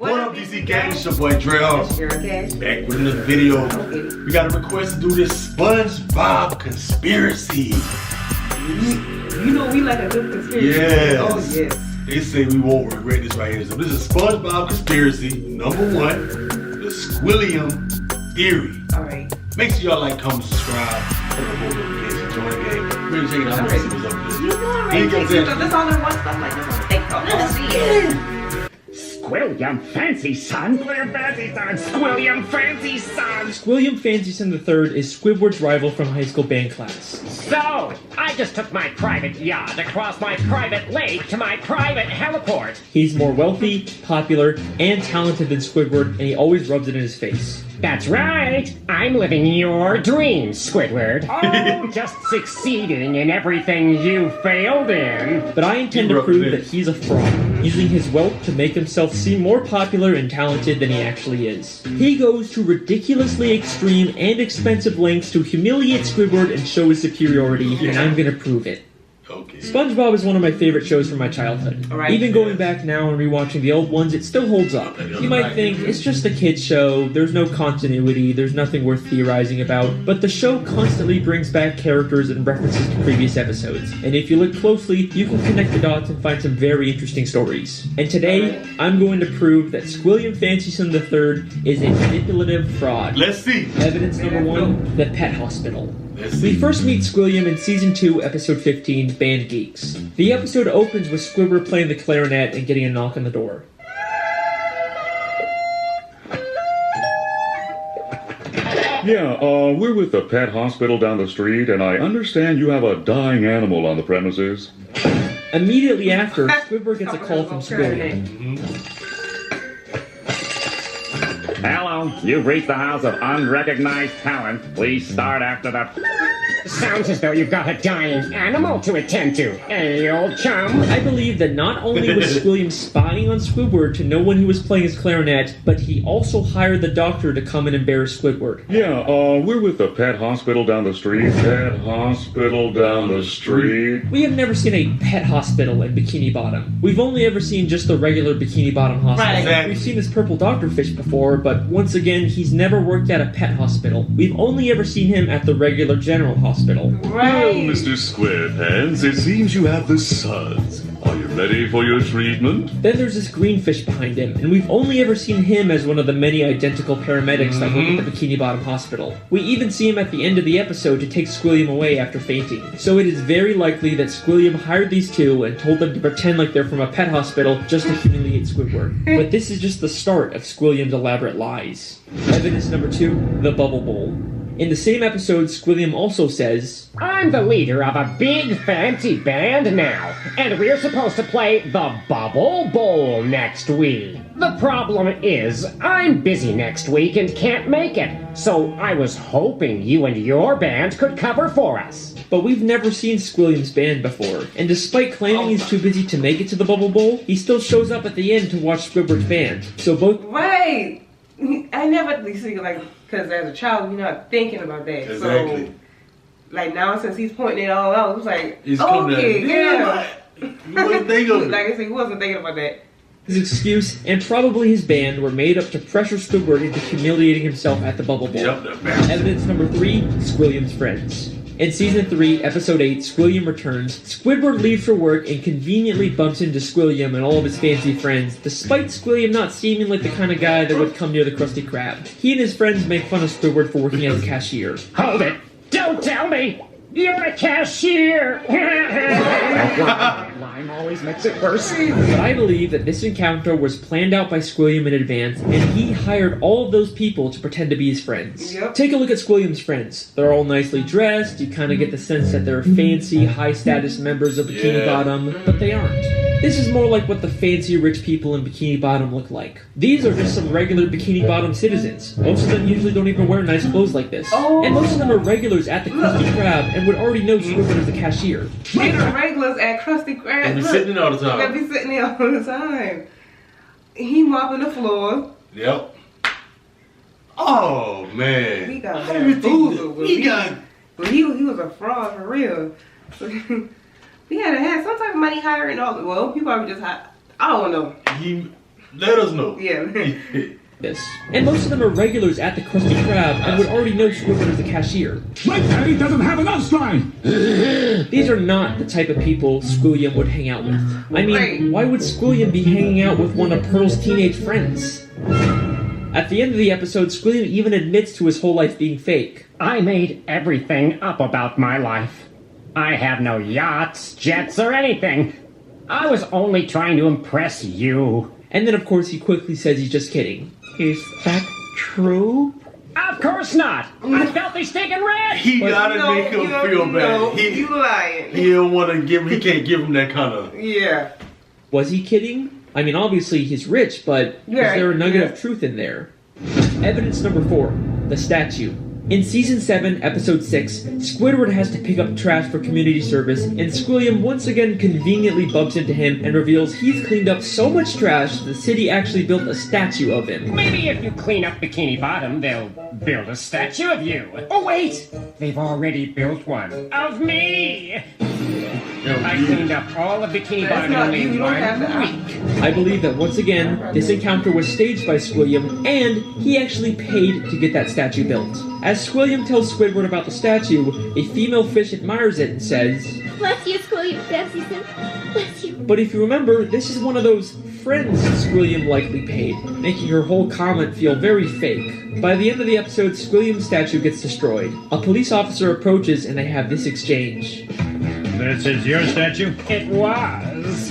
What up, DC Gang? It's your boy DreadHawk. Back with another video. We got a request to do this SpongeBob conspiracy. You know we like a good conspiracy. Yes. Oh, yes. They say we won't regret this right here. So this is SpongeBob conspiracy number 1, the Squilliam Theory. Alright. Make sure y'all like, comment, subscribe, put the whole notifications, join the game. We're checking out what's up with this. You know already. This all in one stuff like this on TikTok. Let's see it. Squilliam Fancy Son! Squilliam Fancy Son! Squilliam Fancy Son! Squilliam Fancy Son III is Squidward's rival from high school band class. So, I just took my private yacht across my private lake to my private heliport. He's more wealthy, popular, and talented than Squidward, and he always rubs it in his face. That's right! I'm living your dreams, Squidward. Oh, just succeeding in everything you failed in. But I intend to prove that he's a fraud, using his wealth to make himself seem more popular and talented than he actually is. He goes to ridiculously extreme and expensive lengths to humiliate Squidward and show his superiority, and I'm gonna prove it. Okay. SpongeBob is one of my favorite shows from my childhood. Right. Even going back now and rewatching the old ones, it still holds up. You might think, it's just a kid's show, there's no continuity, there's nothing worth theorizing about, but the show constantly brings back characters and references to previous episodes. And if you look closely, you can connect the dots and find some very interesting stories. And today, I'm going to prove that Squilliam Fancy Son III is a manipulative fraud. Let's see. Evidence number 1, the pet hospital. Let's see. We first meet Squilliam in Season 2, Episode 15, Band Geeks. The episode opens with Squidward playing the clarinet and getting a knock on the door. Yeah, we're with the pet hospital down the street, and I understand you have a dying animal on the premises. Immediately after, Squidward gets a call from Squilliam. Hello, you've reached the house of unrecognized talent. Please start after the... Sounds as though you've got a dying animal to attend to, eh, old chum? I believe that not only was Squilliam spying on Squidward to know when he was playing his clarinet, but he also hired the doctor to come and embarrass Squidward. Yeah, we're with the pet hospital down the street. Pet hospital down the street. We have never seen a pet hospital in Bikini Bottom. We've only ever seen just the regular Bikini Bottom hospital. Right. Exactly. We've seen this purple doctorfish before, but once again, he's never worked at a pet hospital. We've only ever seen him at the regular general hospital. Right. Well, Mr. Squarepants, it seems you have the suds. Are you ready for your treatment? Then there's this green fish behind him, and we've only ever seen him as one of the many identical paramedics that work at the Bikini Bottom Hospital. We even see him at the end of the episode to take Squilliam away after fainting. So it is very likely that Squilliam hired these two and told them to pretend like they're from a pet hospital just to humiliate Squidward. But this is just the start of Squilliam's elaborate lies. Evidence number 2, the Bubble Bowl. In the same episode, Squilliam also says, I'm the leader of a big fancy band now, and we're supposed to play the Bubble Bowl next week. The problem is, I'm busy next week and can't make it, so I was hoping you and your band could cover for us. but we've never seen Squilliam's band before, and despite claiming he's too busy to make it to the Bubble Bowl, he still shows up at the end to watch Squidward's band. So both... Right. I never see, like, because as a child, you're not thinking about that. Exactly. So, like, now since he's pointing it all out, it's like, He's okay, yeah. You wasn't thinking of it. Like I said, he wasn't thinking about that. His excuse, and probably his band, were made up to pressure Squidward into humiliating himself at the Bubble Bowl. Evidence number 3, Squilliam's friends. In Season 3, Episode 8, Squilliam Returns, Squidward leaves for work and conveniently bumps into Squilliam and all of his fancy friends, despite Squilliam not seeming like the kind of guy that would come near the Krusty Krab. He and his friends make fun of Squidward for working as a cashier. Hold it! Don't tell me! You're a cashier! That line always makes it worse. But I believe that this encounter was planned out by Squilliam in advance, and he hired all of those people to pretend to be his friends. Yep. Take a look at Squilliam's friends. They're all nicely dressed, you kind of get the sense that they're fancy, high-status members of Bikini Bottom, but they aren't. This is more like what the fancy rich people in Bikini Bottom look like. These are just some regular Bikini Bottom citizens. Most of them usually don't even wear nice clothes like this. Oh. And most of them are regulars at the Krusty Krab and would already know Squidward as a cashier. They the regulars at Krusty Krab. And be sitting there all the time. They be sitting there all the time. He mopping the floor. Yep. Oh man. He got everything. But he was a fraud for real. So, he had to have some type of money hiring all. Well, he probably just had. I don't know. Let us know. Yeah. this. And most of them are regulars at the Krusty Krab and would already know Squidward as the cashier. My daddy doesn't have a lunch line! These are not the type of people Squilliam would hang out with. I mean, why would Squilliam be hanging out with one of Pearl's teenage friends? At the end of the episode, Squilliam even admits to his whole life being fake. I made everything up about my life. I have no yachts, jets, or anything. I was only trying to impress you. And then, of course, he quickly says he's just kidding. Is that true? Of course not! I'm filthy stinking red! He gotta make him feel bad. You lying. He don't want to give. He can't give him that kind of. Yeah. Was he kidding? I mean, obviously he's rich, but is there a nugget of truth in there? Evidence number 4. The statue. In Season 7, Episode 6, Squidward has to pick up trash for community service, and Squilliam once again conveniently bumps into him and reveals he's cleaned up so much trash the city actually built a statue of him. Maybe if you clean up Bikini Bottom, they'll build a statue of you. Oh, wait! They've already built one of me! I cleaned up all of Bikini Bottom in only 1 week. I believe that once again, this encounter was staged by Squilliam, and he actually paid to get that statue built. As Squilliam tells Squidward about the statue, a female fish admires it and says, Bless you, Squilliam Fancyson. Bless you. but if you remember, this is one of those friends Squilliam likely paid, making her whole comment feel very fake. By the end of the episode, Squilliam's statue gets destroyed. A police officer approaches and they have this exchange. This is your statue? It was.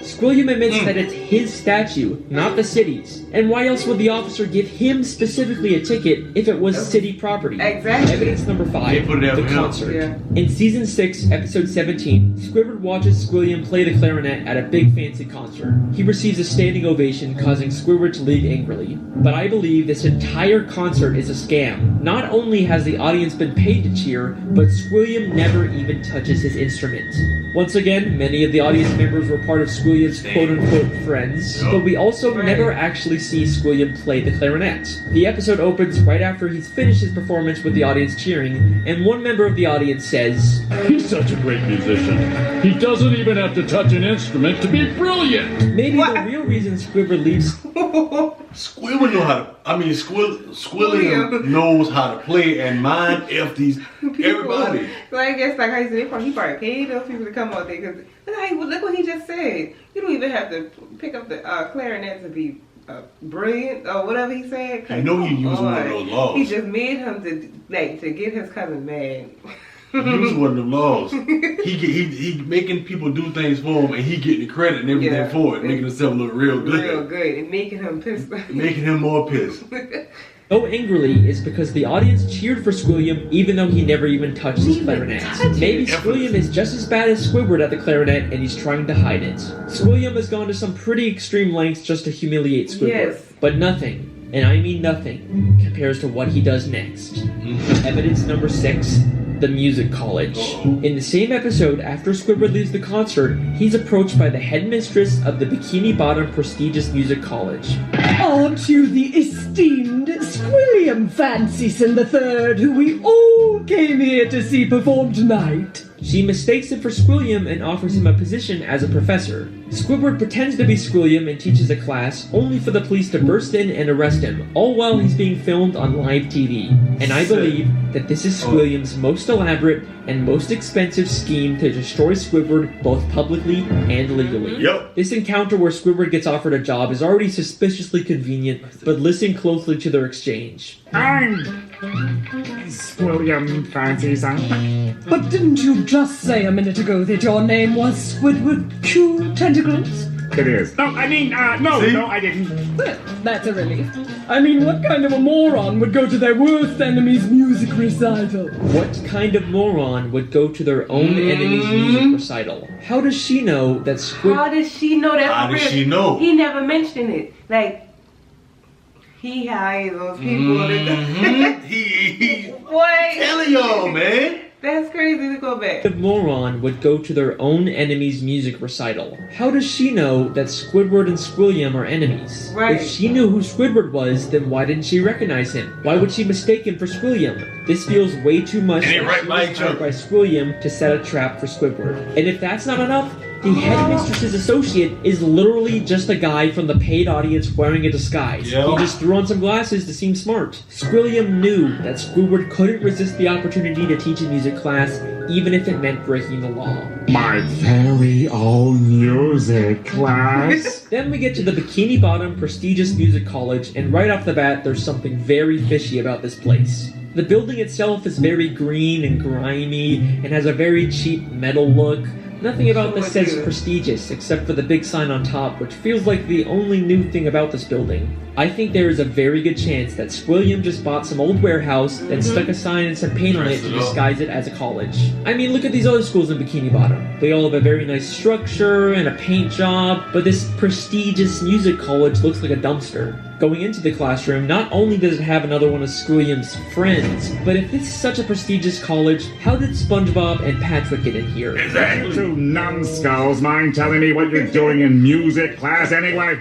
Squilliam admits that it's his statue, not the city's. And why else would the officer give him specifically a ticket if it was city property? Exactly. Evidence number 5, put it out the for him. concert. Yeah. In Season 6, Episode 17, Squidward watches Squilliam play the clarinet at a big fancy concert. He receives a standing ovation, causing Squidward to leave angrily. But I believe this entire concert is a scam. Not only has the audience been paid to cheer, but Squilliam never even touches his instrument. Once again, many of the audience members were part of Squilliam's quote-unquote friends, but we also never actually see Squilliam play the clarinet. The episode opens right after he's finished his performance with the audience cheering, and one member of the audience says, He's such a great musician. He doesn't even have to touch an instrument to be brilliant. maybe the real reason Squidward leaves Squilliam know how to. I mean, Squilliam knows how to play and mind F these everybody. So I guess like how he said, he probably paid those people to come out there because look what he just said. You don't even have to pick up the clarinet to be brilliant or whatever he said. You know he used one of those laws. He just made him to get his cousin mad. He used one of them laws. He making people do things for him, and he getting the credit and everything for it, making himself look real good. Real good, and making him pissed. Making him more pissed. so angrily is because the audience cheered for Squilliam even though he never even touched his clarinet. Maybe Squilliam is just as bad as Squidward at the clarinet and he's trying to hide it. Squilliam has gone to some pretty extreme lengths just to humiliate Squidward. Yes. But nothing, and I mean nothing, compares to what he does next. Evidence number 6. The Music College. In the same episode, after Squidward leaves the concert, he's approached by the headmistress of the Bikini Bottom prestigious music college. Aren't you the esteemed Squilliam Fancyson III, who we all came here to see perform tonight? She mistakes him for Squilliam and offers him a position as a professor. Squidward pretends to be Squilliam and teaches a class, only for the police to burst in and arrest him, all while he's being filmed on live TV. And I believe that this is Squilliam's most elaborate and most expensive scheme to destroy Squidward both publicly and legally. Yep. This encounter where Squidward gets offered a job is already suspiciously convenient, but listen closely to their exchange. I'm Squilliam Fancyson. But didn't you just say a minute ago that your name was Squidward Q Tentacles? It is. No, I mean, no, I didn't. Well, that's a relief. I mean, what kind of a moron would go to their worst enemy's music recital? What kind of moron would go to their own enemy's music recital? How does she know that How does she know that? How does she know? He never mentioned it. Like he hires those people. He Boy, telling y'all, man. that's crazy to go back. The moron would go to their own enemy's music recital? How does she know that Squidward and Squilliam are enemies? Right. If she knew who Squidward was, then why didn't she recognize him? Why would she mistake him for Squilliam? This feels way too much And they like right she by was each hired other. by Squilliam to set a trap for Squidward. And if that's not enough, The headmistress's associate is literally just a guy from the paid audience wearing a disguise. Yep. He just threw on some glasses to seem smart. Squilliam knew that Squidward couldn't resist the opportunity to teach a music class, even if it meant breaking the law. My very own music class. Then we get to the Bikini Bottom prestigious music college, and right off the bat, there's something very fishy about this place. The building itself is very green and grimy, and has a very cheap metal look. Nothing about this says prestigious, except for the big sign on top, which feels like the only new thing about this building. I think there is a very good chance that Squilliam just bought some old warehouse, then stuck a sign and some paint on it to disguise it as a college. I mean, look at these other schools in Bikini Bottom. They all have a very nice structure and a paint job, but this prestigious music college looks like a dumpster. Going into the classroom, not only does it have another one of Squilliam's friends, but if this is such a prestigious college, how did SpongeBob and Patrick get in here? Exactly. Two numbskulls mind telling me what you're doing in music class anyway?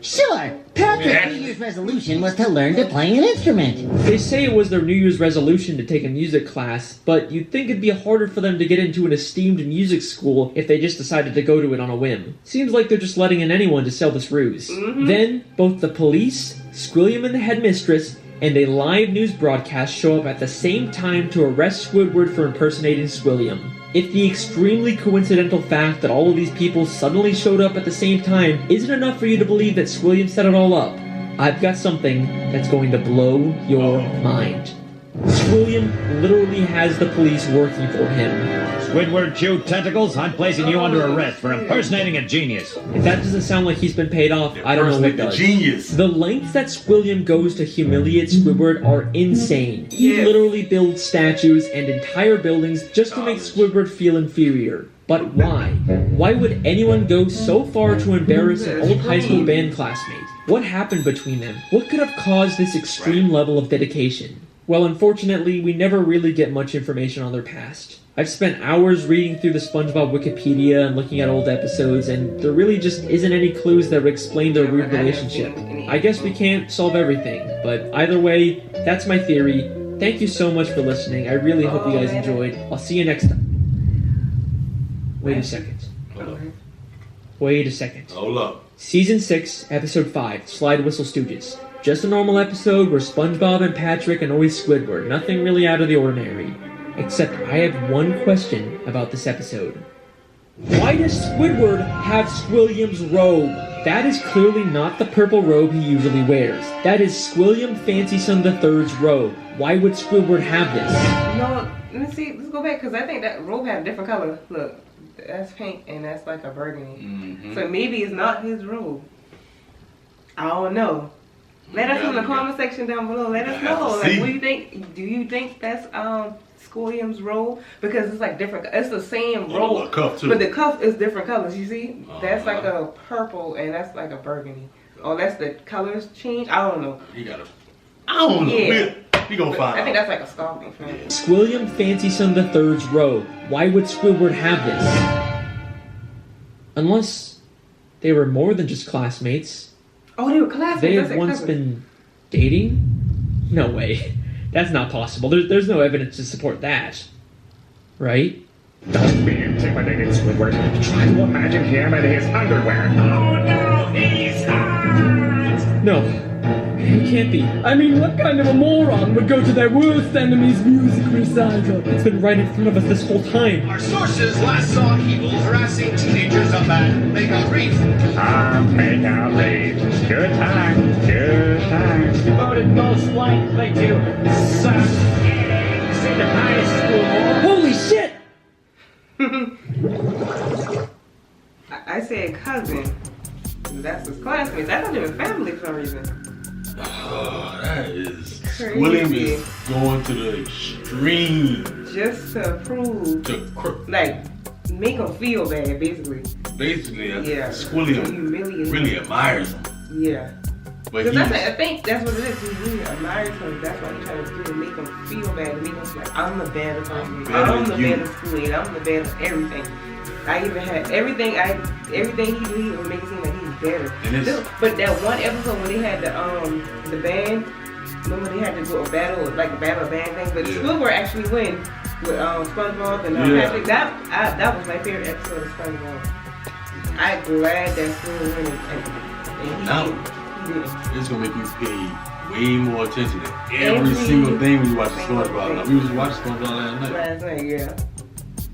Sure. Patrick's New Year's resolution was to learn to play an instrument. They say it was their New Year's resolution to take a music class, but you'd think it'd be harder for them to get into an esteemed music school if they just decided to go to it on a whim. Seems like they're just letting in anyone to sell this ruse. Then, both the police, Squilliam and the headmistress, and a live news broadcast show up at the same time to arrest Squidward for impersonating Squilliam. If the extremely coincidental fact that all of these people suddenly showed up at the same time isn't enough for you to believe that Squilliam set it all up, I've got something that's going to blow your mind. Squilliam literally has the police working for him. Squidward chew tentacles, I'm placing you under arrest for impersonating a genius. If that doesn't sound like he's been paid off, I don't know what does. Genius. The lengths that Squilliam goes to humiliate Squidward are insane. He literally builds statues and entire buildings just to make Squidward feel inferior. But why? Why would anyone go so far to embarrass an old high school band classmate? What happened between them? What could have caused this extreme level of dedication? Well, unfortunately, we never really get much information on their past. I've spent hours reading through the SpongeBob Wikipedia and looking at old episodes, and there really just isn't any clues that would explain their weird relationship. I guess we can't solve everything, but either way, that's my theory. Thank you so much for listening. I really hope you guys enjoyed. I'll see you next time. Wait a second. Wait a second. Hold up. Season 6, Episode 5, Slide Whistle Stooges. Just a normal episode where SpongeBob and Patrick annoy Squidward. Nothing really out of the ordinary. Except I have one question about this episode. Why does Squidward have Squilliam's robe? That is clearly not the purple robe he usually wears. That is Squilliam Fancyson III's robe. Why would Squidward have this? No, let's see. Let's go back because I think that robe had a different color. Look, that's pink and that's like a burgundy. So maybe it's not his robe. I don't know. Let us know in the comment section down below. Let us know. Like, what do you think? Do you think that's Squilliam's robe? Because it's like different. It's the same robe, but the cuff is different colors. You see, that's like a purple and that's like a burgundy. Oh, that's the colors change. I don't know. You gotta. I don't know. Yeah. We gonna find out. I think that's like a stalking thing. Squilliam Fancyson III's robe. Why would Squidward have this? Unless they were more than just classmates. Oh, they were classmates. They have once been dating? No way. That's not possible. There's no evidence to support that. Right? Don't be intimidated, Squidward. Try to imagine him in his underwear. Oh no, he's hot! No. It can't be. I mean, what kind of a moron would go to their worst enemy's music recital? It's been right in front of us this whole time. Our sources last saw Evil harassing teenagers on that Makeout Reef. Makeout Reef. Good time. Good time. Voted most likely to suck eggs in high school. Holy shit! I said cousin. That's his classmates. That's not even family for some reason. Oh, that is crazy. William is going to the extreme. Just to prove, like, make him feel bad, basically. Basically, yeah. Squilliam really admires him. Yeah. But I think that's what it is. He really admires him. That's why he's trying to do to make him feel bad. Make him like, I'm the bad of something. I'm the bad of schooling. I'm the bad of everything. I even had everything he do, he would make it seem like he's better. But that one episode when they had the band, remember they had to do a battle band thing, but Squidward actually win with SpongeBob and Patrick. That was my favorite episode of SpongeBob. I'm glad that Squidward went and Now, he didn't. it's gonna make you pay way more attention to every single thing when you watch SpongeBob. Now, we was watching SpongeBob last night. Yeah.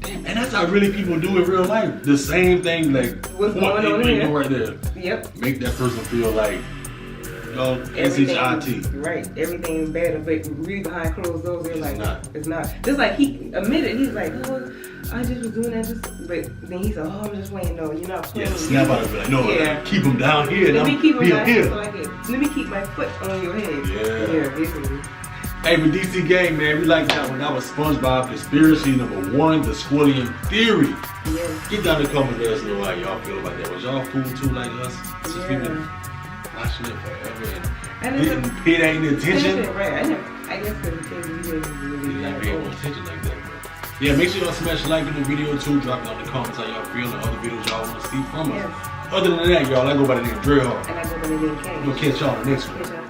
And that's how really people do in real life. The same thing, like What's going on here? right there. Yep. Make that person feel like, you know, S-H-I-T. Right. Everything's bad, but really behind closed doors, they're like, it's not. Just like he admitted, he's like, oh, I just was doing that, but then he said, oh, I'm just waiting. No, you're not playing. Yeah, snap out of it. Like, no, like, keep him down here. Let me keep him down here. So I can, let me keep my foot on your head. Yeah. Basically. Hey, with DC Gang, man, we like that one. That was SpongeBob Conspiracy #1, the Squilliam Theory. Yeah. Get down in the comments, let us know how y'all feel about that. Was y'all cool too, like us? Since we've been watching it forever and didn't pay that any attention. Right. I guess because you didn't really pay no attention like that. But yeah, make sure y'all smash like in the video too. Drop down in the comments how y'all feel and other videos y'all want to see from us. Other than that, y'all, I go by the name DreadHawk. And I go by the name K. We'll catch y'all in the next one.